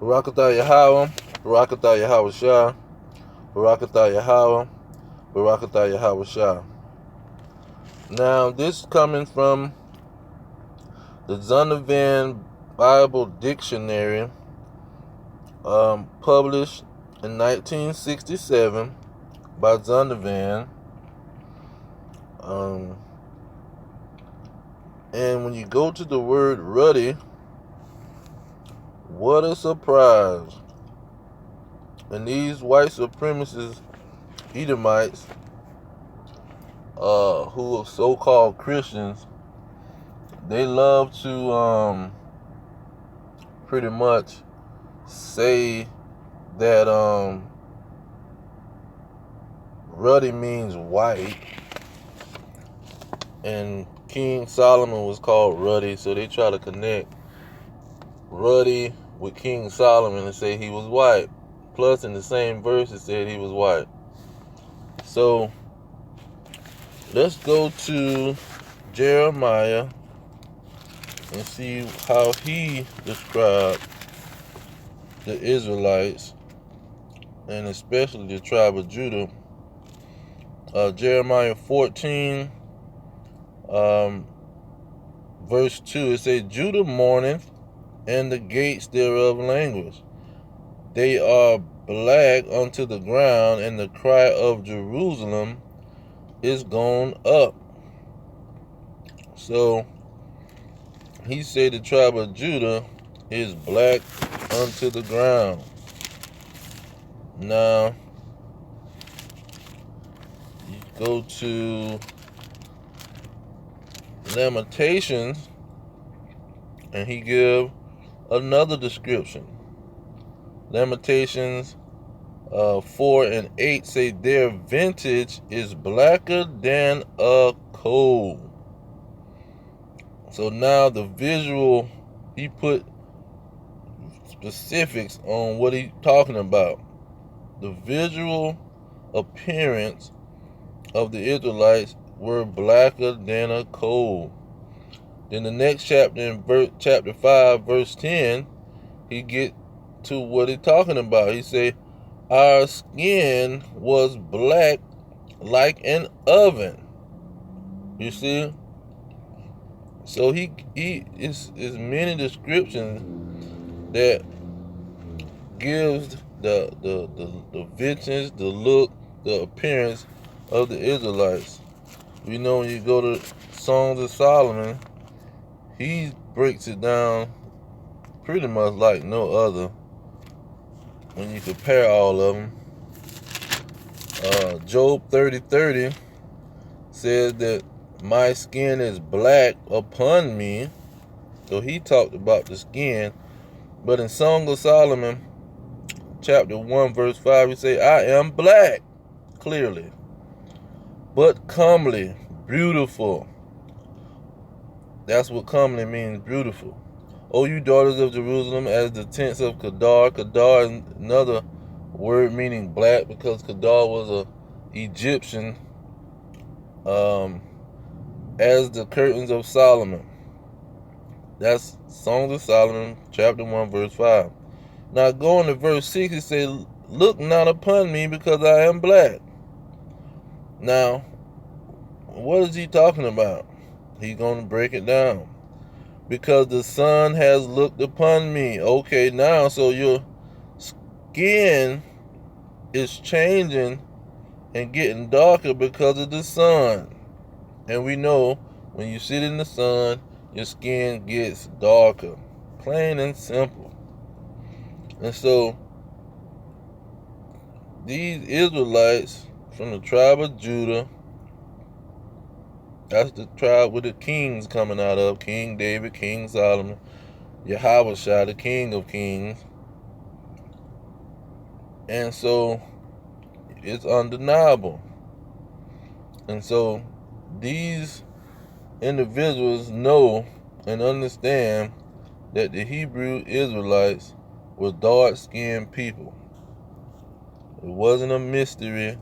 Barakatah Yahweh, Barakatah Yahweh Shah, Barakatah Yahweh, Barakatah Yahweh Shah. Now, this is coming from the Zondervan Bible Dictionary, published in 1967 by Zondervan. And when you go to the word ruddy, what a surprise. And these white supremacist Edomites, who are so-called Christians, they love to pretty much say that ruddy means white, and King Solomon was called ruddy, so they try to connect ruddy with King Solomon and say he was white. Plus, in the same verse, it said he was white. So, let's go to Jeremiah and see how he described the Israelites, and especially the tribe of Judah. Jeremiah 14, verse 2, it says, Judah mourneth, and the gates thereof languish. They are black unto the ground, and the cry of Jerusalem is gone up. So, he said the tribe of Judah is black unto the ground. Now, you go to Lamentations, and he give another description. Lamentations 4 and 8 say their vintage is blacker than a coal. So now the visual, he put specifics on what he's talking about. The visual appearance of the Israelites were blacker than a coal. Then the next chapter, in chapter 5, verse 10, he get to what he's talking about. He say, our skin was black like an oven. You see? So he is many descriptions that gives the vintage, the look, the appearance of the Israelites. We know when you go to Songs of Solomon, he breaks it down pretty much like no other when you compare all of them. Job 30:30 says that my skin is black upon me. So he talked about the skin. But in Song of Solomon, chapter 1, verse 5, he say, I am black, clearly, but comely, beautiful. That's what comely means, beautiful. O you daughters of Jerusalem, as the tents of Kedar. Kedar is another word meaning black, because Kedar was a Egyptian, as the curtains of Solomon. That's Songs of Solomon, chapter 1, verse 5. Now going to verse 6, it says, look not upon me, because I am black. Now, what is he talking about? He's going to break it down. Because the sun has looked upon me. Okay, now, so your skin is changing and getting darker because of the sun. And we know when you sit in the sun, your skin gets darker. Plain and simple. And so, these Israelites from the tribe of Judah, that's the tribe with the kings coming out of. King David, King Solomon, Yahweh Shah, the King of Kings. And so, it's undeniable. And so, these individuals know and understand that the Hebrew Israelites were dark-skinned people. It wasn't a mystery.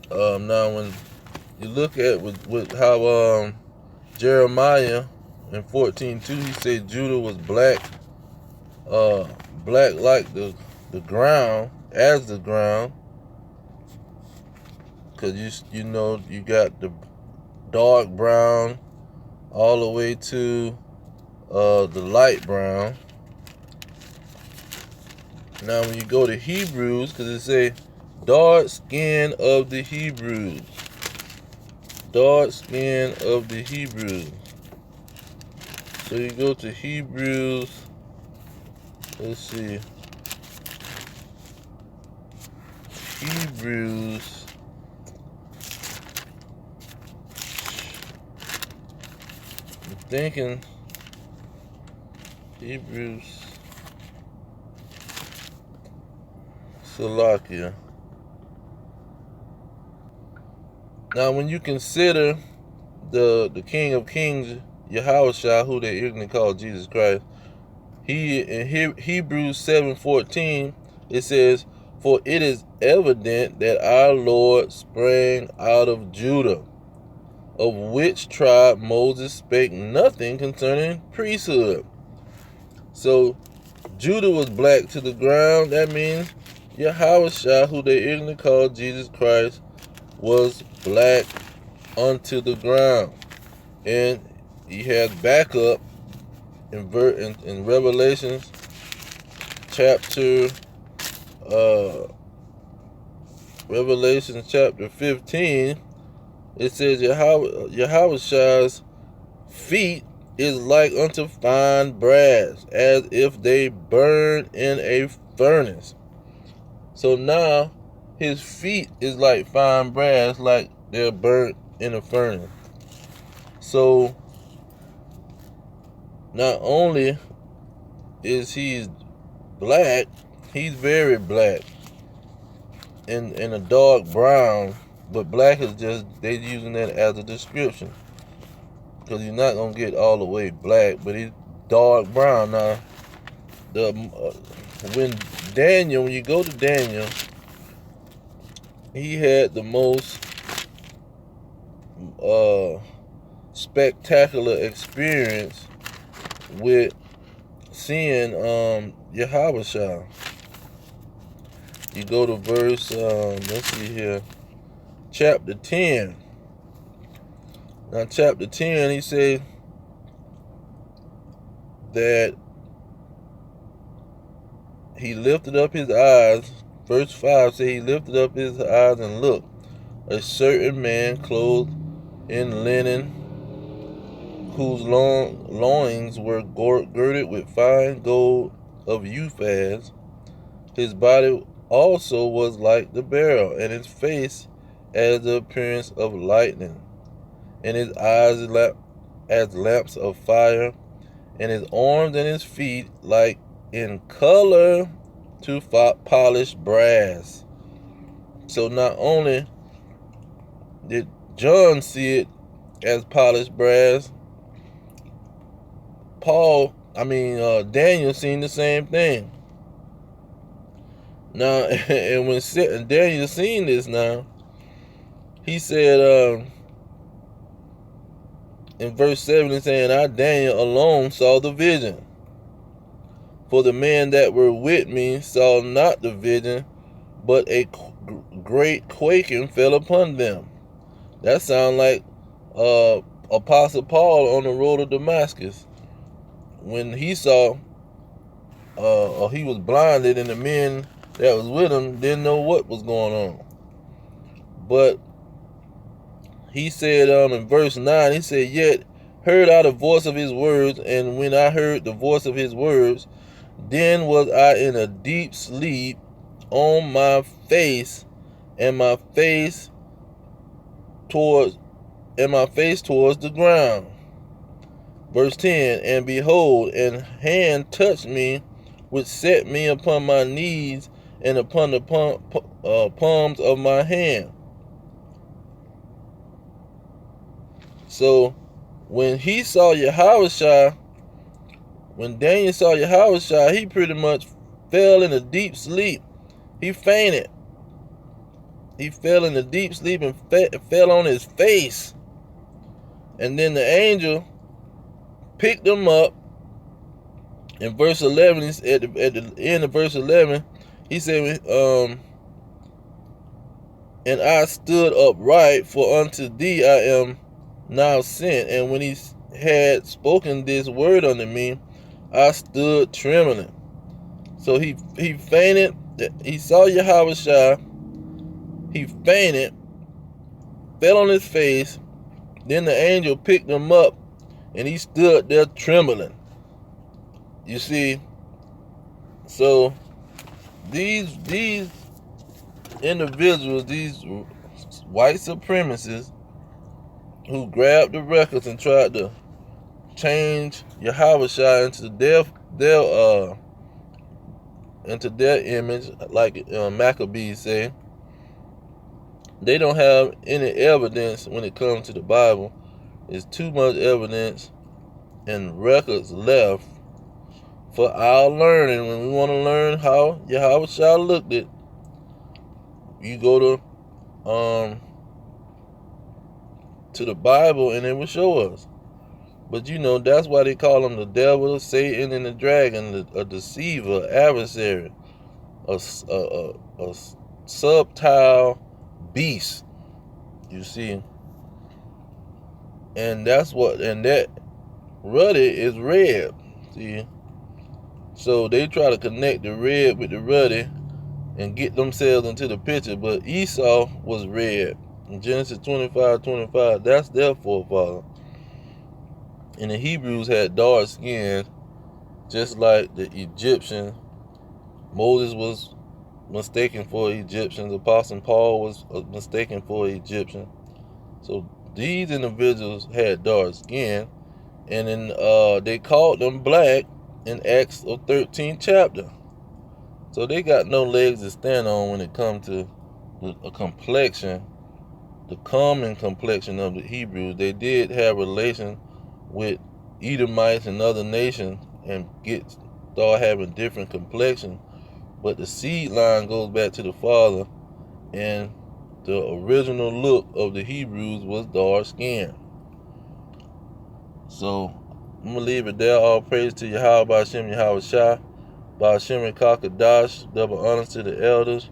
Now, when you look at with how Jeremiah in 14:2, he said Judah was black black like the ground, as the ground, because you know you got the dark brown all the way to the light brown. Now when you go to Hebrews, because it say dark skin of the Hebrews, dark skin of the Hebrews. So you go to Hebrews, let's see, Hebrews, I'm thinking Hebrews, Salakia. Now when you consider the King of Kings, Yahushua, who they ignorantly call Jesus Christ, he in Hebrews 7:14, it says, "For it is evident that our Lord sprang out of Judah, of which tribe Moses spake nothing concerning priesthood." So Judah was black to the ground. That means Yahushua, who they ignorantly call Jesus Christ, was black unto the ground. And he has backup in Revelations chapter Revelation chapter 15. It says Yahushua's feet is like unto fine brass, as if they burn in a furnace. So now his feet is like fine brass, like they're burnt in a furnace. So not only is he black, he's very black in a dark brown, but black is just, they using that as a description, because you're not gonna get all the way black, but he's dark brown. Now when you go to Daniel, he had the most spectacular experience with seeing Yahushua. You go to verse, let's see here, chapter 10. Now, chapter 10, he said that he lifted up his eyes. Verse 5 says he lifted up his eyes and looked. A certain man clothed in linen, whose loins were girded with fine gold of Uphaz. His body also was like the beryl, and his face as the appearance of lightning, and his eyes as lamps of fire, and his arms and his feet like in color to polished brass. So not only did John see it as polished brass, Daniel seen the same thing. Now, and when Daniel seen this, now he said in verse 7, it's saying, "I Daniel alone saw the vision, for the men that were with me saw not the vision, but a great quaking fell upon them." That sounds like Apostle Paul on the road to Damascus, when he saw, or he was blinded, and the men that was with him didn't know what was going on. But he said in verse 9, he said, "Yet heard I the voice of his words, and when I heard the voice of his words, then was I in a deep sleep on my face, and my face towards the ground." Verse 10, "And behold, an hand touched me, which set me upon my knees and upon the palms of my hand." So when he saw Yahushua, when Daniel saw Yahushua, he pretty much fell in a deep sleep. He fainted. He fell in a deep sleep and fell on his face. And then the angel picked him up In verse 11, at the end of verse 11, he said, and I stood upright, for unto thee I am now sent. And when he had spoken this word unto me, I stood trembling. So he fainted. He saw Yahushua. He fainted, fell on his face. Then the angel picked him up, and he stood there trembling. You see, so these individuals, these white supremacists who grabbed the records and tried to change Yahushua into their image, like Maccabees say, they don't have any evidence when it comes to the Bible. There's too much evidence and records left for our learning. When we want to learn how Yahushua looked at, you go to the Bible and it will show us. But that's why they call him the devil, Satan, and the dragon, a deceiver, adversary, a subtile beast. You see, and that ruddy is red. See, so they try to connect the red with the ruddy and get themselves into the picture. But Esau was red. In Genesis 25:25, that's their forefather. And the Hebrews had dark skin, just like the Egyptians. Moses was mistaken for Egyptians. Apostle Paul was mistaken for Egyptian. So these individuals had dark skin, and then they called them black in Acts 13th chapter. So they got no legs to stand on when it comes to a complexion, the common complexion of the Hebrews. They did have relation with Edomites and other nations and start having different complexion, but the seed line goes back to the father, and the original look of the Hebrews was dark skin. So I'm gonna leave it there. All praise to Yahweh Ba'Shem Yahweh Shah, Ba'Shem Kakadash. Double honors to the elders.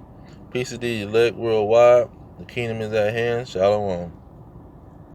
Peace to the elect worldwide. The kingdom is at hand. Shalom.